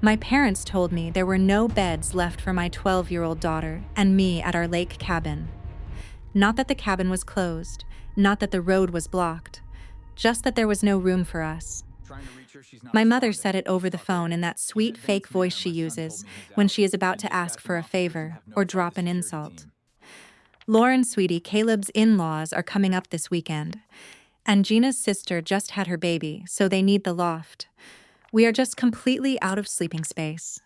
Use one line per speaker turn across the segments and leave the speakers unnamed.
My parents told me there were no beds left for my 12-year-old daughter and me at our lake cabin. Not that the cabin was closed, not that the road was blocked, just that there was no room for us. My mother said it over the phone in that sweet fake voice she uses when she is about to ask for a favor or drop an insult. Lauren, sweetie, Caleb's in-laws are coming up this weekend, and Gina's sister just had her baby, so they need the loft. We are just completely out of sleeping space.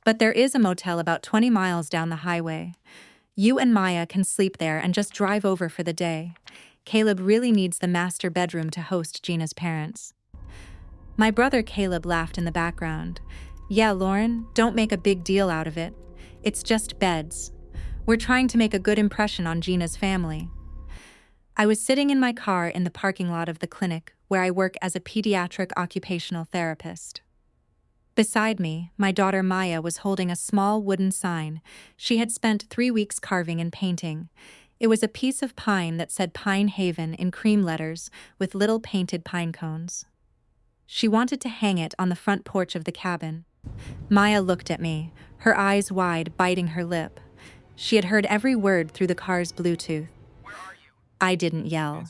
But there is a motel about 20 miles down the highway. You and Maya can sleep there and just drive over for the day. Caleb really needs the master bedroom to host Gina's parents. My brother Caleb laughed in the background. Yeah, Lauren, don't make a big deal out of it. It's just beds. We're trying to make a good impression on Gina's family. I was sitting in my car in the parking lot of the clinic where I work as a pediatric occupational therapist. Beside me, my daughter Maya was holding a small wooden sign she had spent 3 weeks carving and painting. It was a piece of pine that said Pine Haven in cream letters with little painted pine cones. She wanted to hang it on the front porch of the cabin. Maya looked at me, her eyes wide, biting her lip. She had heard every word through the car's Bluetooth. I didn't yell.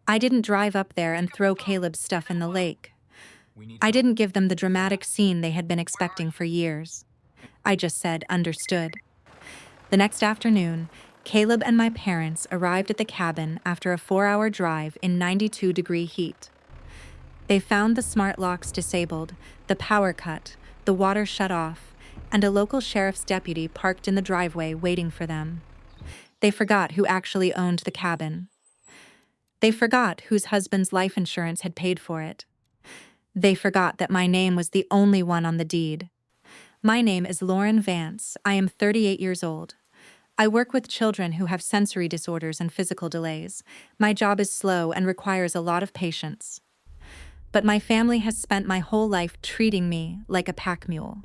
I didn't drive up there and throw Caleb's stuff in the lake. I didn't give them the dramatic scene they had been expecting for years. I just said, understood. The next afternoon, Caleb and my parents arrived at the cabin after a 4-hour drive in 92-degree heat. They found the smart locks disabled, the power cut, the water shut off, and a local sheriff's deputy parked in the driveway waiting for them. They forgot who actually owned the cabin. They forgot whose husband's life insurance had paid for it. They forgot that my name was the only one on the deed. My name is Lauren Vance. I am 38 years old. I work with children who have sensory disorders and physical delays. My job is slow and requires a lot of patience. But my family has spent my whole life treating me like a pack mule,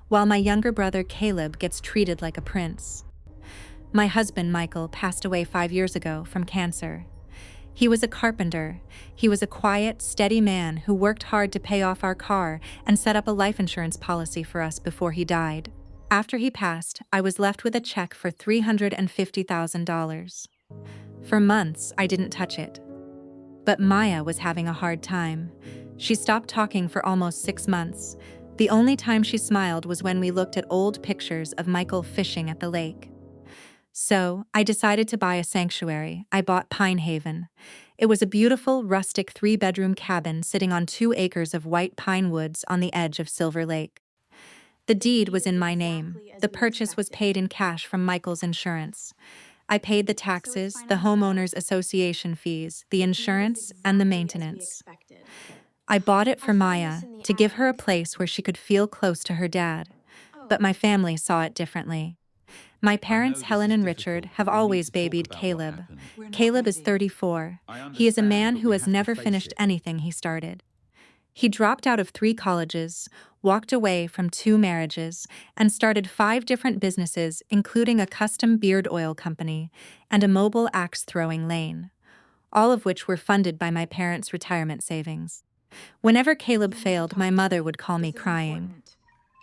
while my younger brother Caleb gets treated like a prince. My husband Michael passed away 5 years ago from cancer. He was a carpenter. He was a quiet, steady man who worked hard to pay off our car and set up a life insurance policy for us before he died. After he passed, I was left with a check for $350,000. For months, I didn't touch it. But Maya was having a hard time. She stopped talking for almost 6 months. The only time she smiled was when we looked at old pictures of Michael fishing at the lake. So, I decided to buy a sanctuary. I bought Pine Haven. It was a beautiful, rustic 3-bedroom cabin sitting on 2 acres of white pine woods on the edge of Silver Lake. The deed was in my name. The purchase was paid in cash from Michael's insurance. I paid the taxes, the homeowners association fees, the insurance, and the maintenance. I bought it for Maya to give her a place where she could feel close to her dad. But my family saw it differently. My parents, Helen and Richard, have always babied Caleb. Caleb is 34. He is a man who has never finished anything he started. He dropped out of 3 colleges, walked away from 2 marriages, and started 5 different businesses, including a custom beard oil company and a mobile axe-throwing lane, all of which were funded by my parents' retirement savings. Whenever Caleb failed, my mother would call me crying.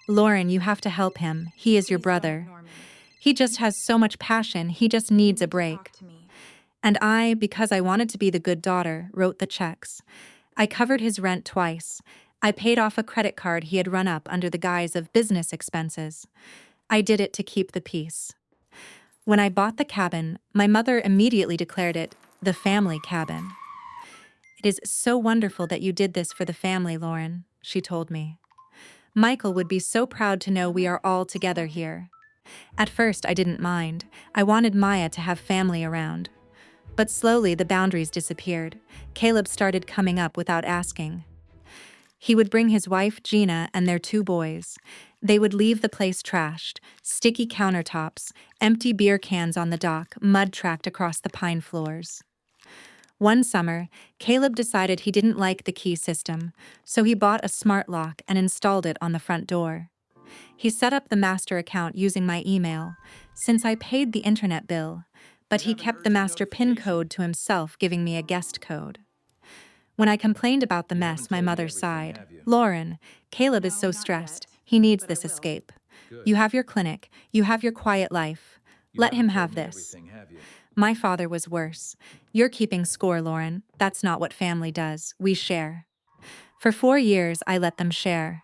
Lauren, you have to help him. He is your brother. He just has so much passion, he just needs a break. And I, because I wanted to be the good daughter, wrote the checks. I covered his rent twice. I paid off a credit card he had run up under the guise of business expenses. I did it to keep the peace. When I bought the cabin, my mother immediately declared it the family cabin. It is so wonderful that you did this for the family, Lauren, she told me. Michael would be so proud to know we are all together here. At first, I didn't mind. I wanted Maya to have family around. But slowly, the boundaries disappeared. Caleb started coming up without asking. He would bring his wife, Gina, and their 2 boys. They would leave the place trashed, sticky countertops, empty beer cans on the dock, mud tracked across the pine floors. One summer, Caleb decided he didn't like the key system, so he bought a smart lock and installed it on the front door. He set up the master account using my email, since I paid the internet bill, but he kept the master PIN code to himself, giving me a guest code. When I complained about the mess, my mother sighed. Lauren, Caleb is so stressed. He needs
But I
this
will.
escape.
Good.
You have your clinic, you have your quiet life.
You
Let him
haven't told
have
me
this.
everything, have you?
My father was worse. You're keeping score, Lauren. That's not what family does. We share. For 4 years, I let them share.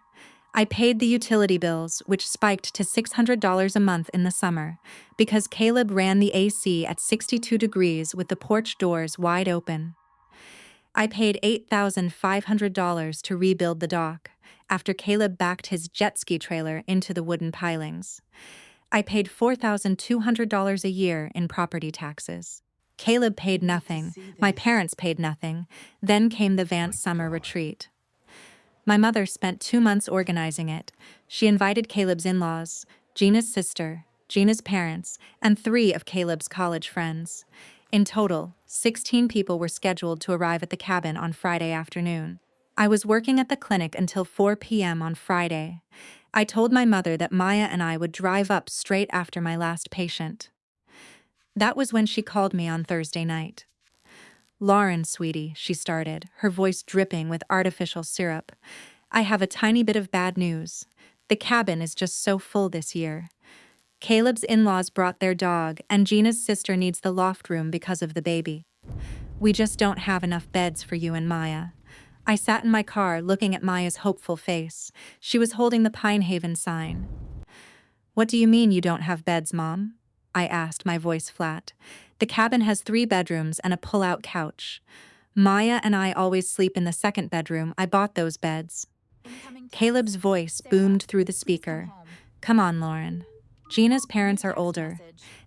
I paid the utility bills, which spiked to $600 a month in the summer, because Caleb ran the AC at 62 degrees with the porch doors wide open. I paid $8,500 to rebuild the dock, after Caleb backed his jet ski trailer into the wooden pilings. I paid $4,200 a year in property taxes. Caleb paid nothing, my parents paid nothing, then came the
My
Vance summer
God.
retreat. My mother spent 2 months organizing it. She invited Caleb's in-laws, Gina's sister, Gina's parents, and 3 of Caleb's college friends. In total, 16 people were scheduled to arrive at the cabin on Friday afternoon. I was working at the clinic until 4 p.m. on Friday. I told my mother that Maya and I would drive up straight after my last patient. That was when she called me on Thursday night. "Lauren, sweetie," she started, her voice dripping with artificial syrup. "I have a tiny bit of bad news. The cabin is just so full this year. Caleb's in-laws brought their dog, and Gina's sister needs the loft room because of the baby. We just don't have enough beds for you and Maya." I sat in my car looking at Maya's hopeful face. She was holding the Pine Haven sign. "What do you mean you don't have beds, Mom?" I asked, my voice flat. "The cabin has 3 bedrooms and a pull-out couch. Maya and I always sleep in the second bedroom. I bought those beds." Caleb's voice boomed through the speaker. "Come on, Lauren. Gina's parents are older.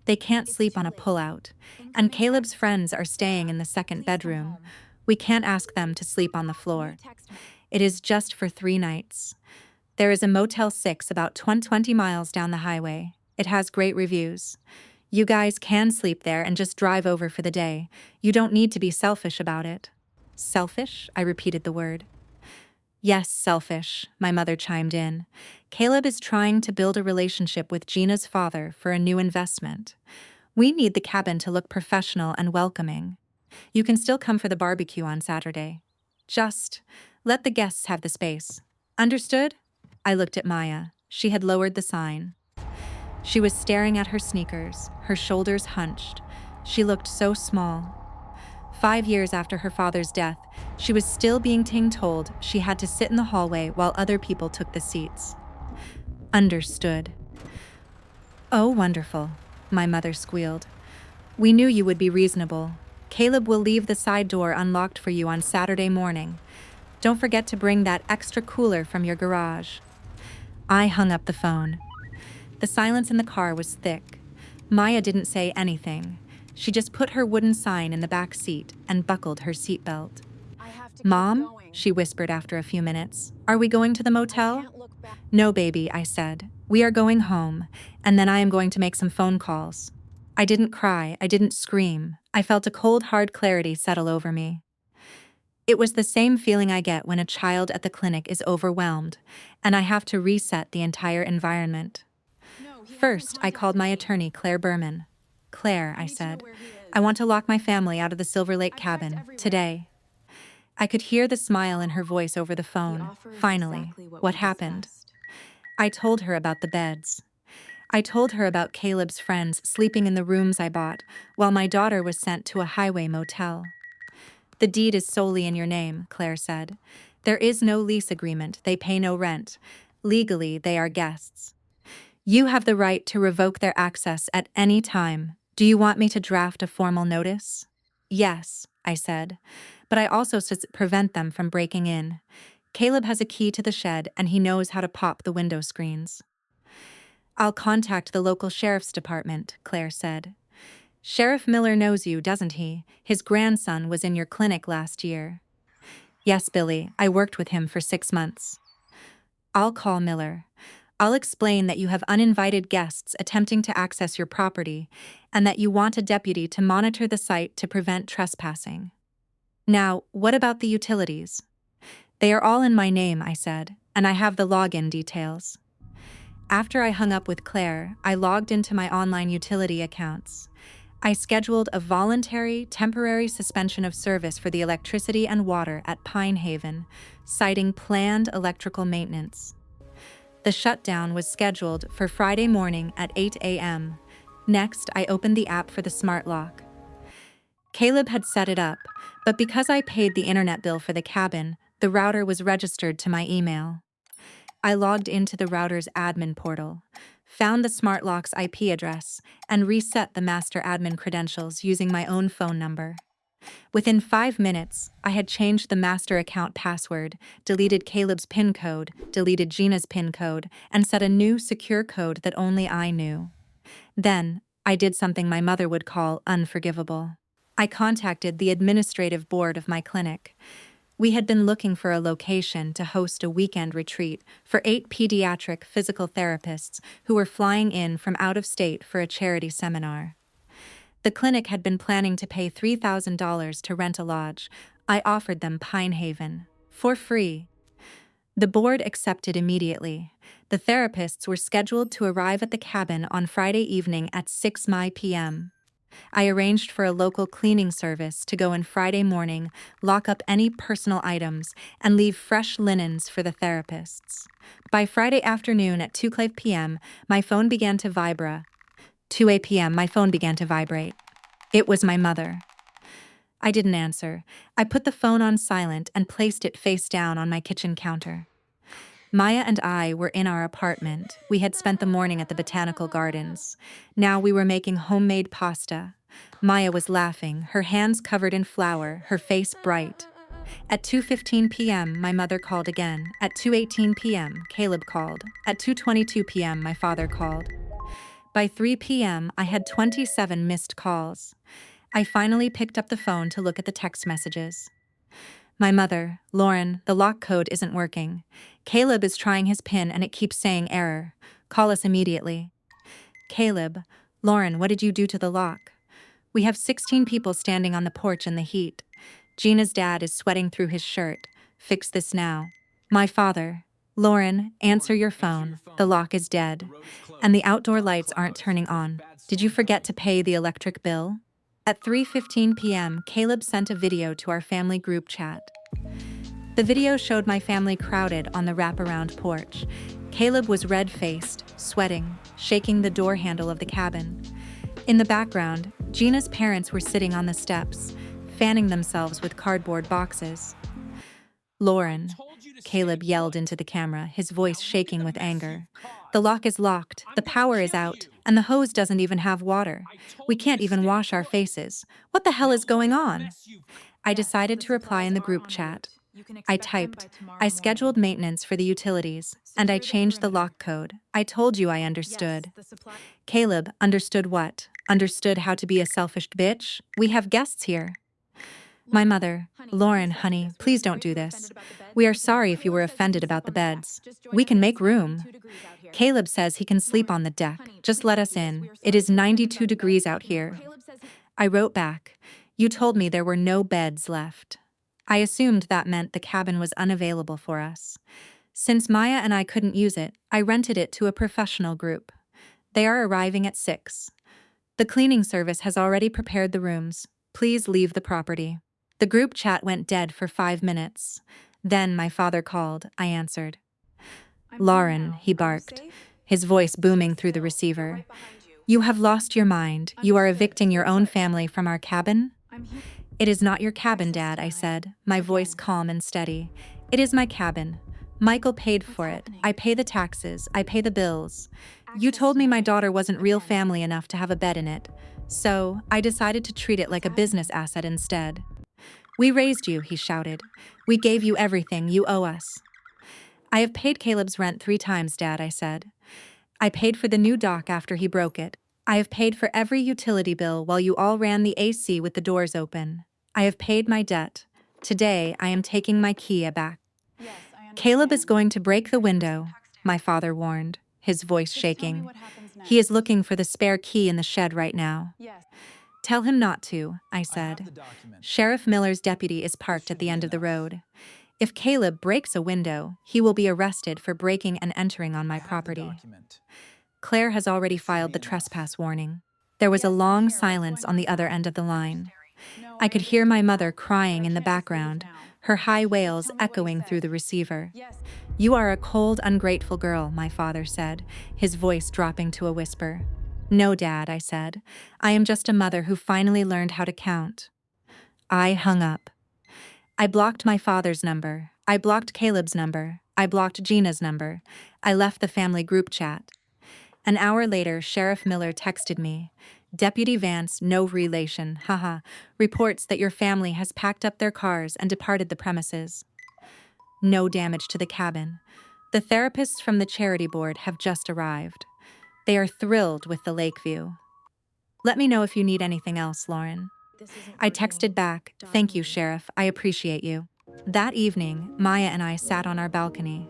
They can't sleep on a pull-out. And Caleb's friends are staying in the second bedroom. We can't ask them to sleep on the floor. It is just for 3 nights. There is a Motel 6 about 20 miles down the highway. It has great reviews. You guys can sleep there and just drive over for the day. You don't need to be selfish about it." "Selfish?" I repeated the word. "Yes, selfish," my mother chimed in. "Caleb is trying to build a relationship with Gina's father for a new investment. We need the cabin to look professional and welcoming. You can still come for the barbecue on Saturday. Just let the guests have the space. Understood?" I looked at Maya. She had lowered the sign. She was staring at her sneakers, her shoulders hunched. She looked so small. 5 years after her father's death, she was still being told she had to sit in the hallway while other people took the seats. "Understood." "Oh, wonderful," my mother squealed. "We knew you would be reasonable. Caleb will leave the side door unlocked for you on Saturday morning. Don't forget to bring that extra cooler from your garage." I hung up the phone. The silence in the car was thick. Maya didn't say anything. She just put her wooden sign in the back seat and buckled her seatbelt. "Mom," she whispered after a few minutes, "are we going to the motel?" "No, baby," I said. "We are going home, and then I am going to make some phone calls." I didn't cry, I didn't scream. I felt a cold, hard clarity settle over me. It was the same feeling I get when a child at the clinic is overwhelmed, and I have to reset the entire environment. First, I called my attorney, Claire Berman. "Claire," I said, "I want to lock my family out of the Silver Lake cabin, today." I could hear the smile in her voice over the phone. Finally, what happened? I told her about the beds. I told her about Caleb's friends sleeping in the rooms I bought, while my daughter was sent to a highway motel. "The deed is solely in your name," Claire said. "There is no lease agreement, they pay no rent. Legally, they are guests. You have the right to revoke their access at any time. Do you want me to draft a formal notice?" "Yes," I said, "but I also prevent them from breaking in. Caleb has a key to the shed and he knows how to pop the window screens." "I'll contact the local sheriff's department," Claire said. "Sheriff Miller knows you, doesn't he? His grandson was in your clinic last year." "Yes, Billy, I worked with him for 6 months." "I'll call Miller. I'll explain that you have uninvited guests attempting to access your property and that you want a deputy to monitor the site to prevent trespassing." "Now, what about the utilities?" "They are all in my name," I said, "and I have the login details." After I hung up with Claire, I logged into my online utility accounts. I scheduled a voluntary, temporary suspension of service for the electricity and water at Pine Haven, citing planned electrical maintenance. The shutdown was scheduled for Friday morning at 8 a.m. Next, I opened the app for the smart lock. Caleb had set it up, but because I paid the internet bill for the cabin, the router was registered to my email. I logged into the router's admin portal, found the smart lock's IP address, and reset the master admin credentials using my own phone number. Within 5 minutes, I had changed the master account password, deleted Caleb's PIN code, deleted Gina's PIN code, and set a new secure code that only I knew. Then, I did something my mother would call unforgivable. I contacted the administrative board of my clinic. We had been looking for a location to host a weekend retreat for 8 pediatric physical therapists who were flying in from out of state for a charity seminar. The clinic had been planning to pay $3,000 to rent a lodge. I offered them Pine Haven, for free. The board accepted immediately. The therapists were scheduled to arrive at the cabin on Friday evening at 6 p.m. I arranged for a local cleaning service to go in Friday morning, lock up any personal items, and leave fresh linens for the therapists. By Friday afternoon at 2 p.m., my phone began to vibrate. 2 p.m., my phone began to vibrate. It was my mother. I didn't answer. I put the phone on silent and placed it face down on my kitchen counter. Maya and I were in our apartment. We had spent the morning at the botanical gardens. Now we were making homemade pasta. Maya was laughing, her hands covered in flour, her face bright. At 2:15 p.m., my mother called again. At 2:18 p.m., Caleb called. At 2:22 p.m., my father called. By 3 p.m., I had 27 missed calls. I finally picked up the phone to look at the text messages. My mother, Lauren, the lock code isn't working. Caleb is trying his PIN and it keeps saying error. Call us immediately. Caleb, Lauren, what did you do to the lock? We have 16 people standing on the porch in the heat. Gina's dad is sweating through his shirt. Fix this now. My father, Lauren, answer your phone. The lock is dead. And the outdoor lights aren't turning on. Did you forget to pay the electric bill? At 3:15 p.m., Caleb sent a video to our family group chat. The video showed my family crowded on the wraparound porch. Caleb was red-faced, sweating, shaking the door handle of the cabin. In the background, Gina's parents were sitting on the steps, fanning themselves with cardboard boxes. Lauren, Caleb yelled into the camera, his voice shaking with anger. The lock is locked, the power is out, and the hose doesn't even have water. We can't even wash our faces. What the hell is going on? I decided to reply in the group chat. I typed, I scheduled maintenance for the utilities, and I changed the lock code. I told you I understood. Caleb, understood what? Understood how to be a selfish bitch? We have guests here. My mother, Lauren, honey, please don't do this. We are sorry if you were offended about the beds. We can make room. Caleb says he can sleep on the deck. Just let us in. It is 92 degrees out here. I wrote back, you told me there were no beds left. I assumed that meant the cabin was unavailable for us. Since Maya and I couldn't use it, I rented it to a professional group. They are arriving at 6. The cleaning service has already prepared the rooms. Please leave the property. The group chat went dead for 5 minutes. Then my father called. I answered. Lauren, he barked, his voice booming through the receiver. You have lost your mind. You are evicting your own family from our cabin? It is not your cabin, Dad, I said, my voice calm and steady. It is my cabin. Michael paid for it. I pay the taxes. I pay the bills. You told me my daughter wasn't real family enough to have a bed in it. So, I decided to treat it like a business asset instead. We raised you, he shouted. We gave you everything. You owe us. I have paid Caleb's rent 3 times, Dad, I said. I paid for the new dock after he broke it. I have paid for every utility bill while you all ran the AC with the doors open. I have paid my debt. Today, I am taking my key back. Caleb is going to break the window, my father warned, his voice shaking. He is looking for the spare key in the shed right now. Tell him not to, I said. Sheriff Miller's deputy is parked at the end of the road. If Caleb breaks a window, he will be arrested for breaking and entering on my property. Claire has already filed the trespass warning. There was a long silence on the other end of the line. I could hear my mother crying in the background, her high wails echoing through the receiver. "You are a cold, ungrateful girl," my father said, his voice dropping to a whisper. "No, Dad," I said. "I am just a mother who finally learned how to count." I hung up. I blocked my father's number. I blocked Caleb's number. I blocked Gina's number. I left the family group chat. An hour later, Sheriff Miller texted me. "Deputy Vance, no relation, haha, reports that your family has packed up their cars and departed the premises. No damage to the cabin. The therapists from the charity board have just arrived. They are thrilled with the lake view. Let me know if you need anything else, Lauren." I texted back, "Thank you, Sheriff, I appreciate you." That evening, Maya and I sat on our balcony.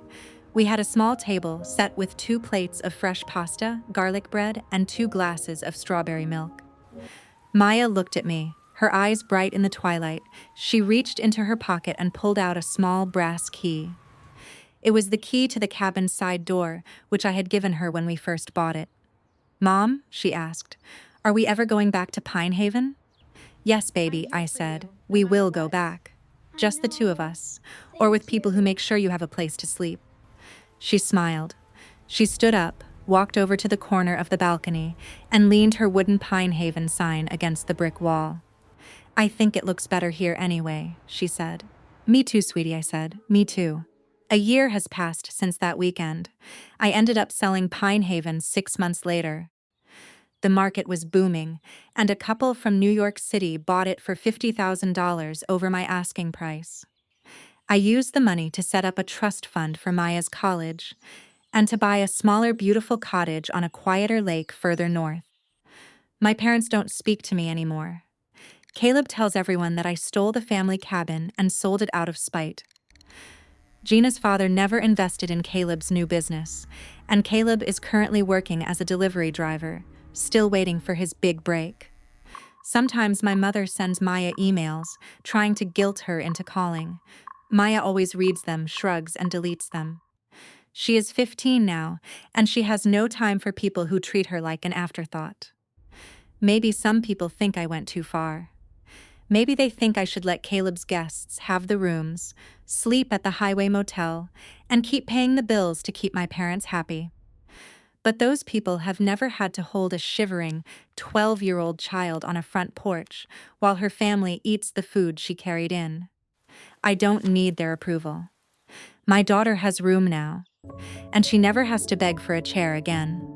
We had a small table set with 2 plates of fresh pasta, garlic bread, and 2 glasses of strawberry milk. Maya looked at me, her eyes bright in the twilight. She reached into her pocket and pulled out a small brass key. It was the key to the cabin's side door, which I had given her when we first bought it. "Mom," she asked, "are we ever going back to Pine Haven?" "Yes, baby," I said. "We will go back. Just the 2 of us, or with people who make sure you have a place to sleep." She smiled. She stood up, walked over to the corner of the balcony, and leaned her wooden Pine Haven sign against the brick wall. "I think it looks better here anyway," she said. "Me too, sweetie," I said. "Me too." A year has passed since that weekend. I ended up selling Pine Haven 6 months later. The market was booming, and a couple from New York City bought it for $50,000 over my asking price. I used the money to set up a trust fund for Maya's college and to buy a smaller, beautiful cottage on a quieter lake further north. My parents don't speak to me anymore. Caleb tells everyone that I stole the family cabin and sold it out of spite. Gina's father never invested in Caleb's new business, and Caleb is currently working as a delivery driver, still waiting for his big break. Sometimes my mother sends Maya emails, trying to guilt her into calling. Maya always reads them, shrugs, and deletes them. She is 15 now, and she has no time for people who treat her like an afterthought. Maybe some people think I went too far. Maybe they think I should let Caleb's guests have the rooms, sleep at the highway motel, and keep paying the bills to keep my parents happy. But those people have never had to hold a shivering 12-year-old child on a front porch while her family eats the food she carried in. I don't need their approval. My daughter has room now, and she never has to beg for a chair again.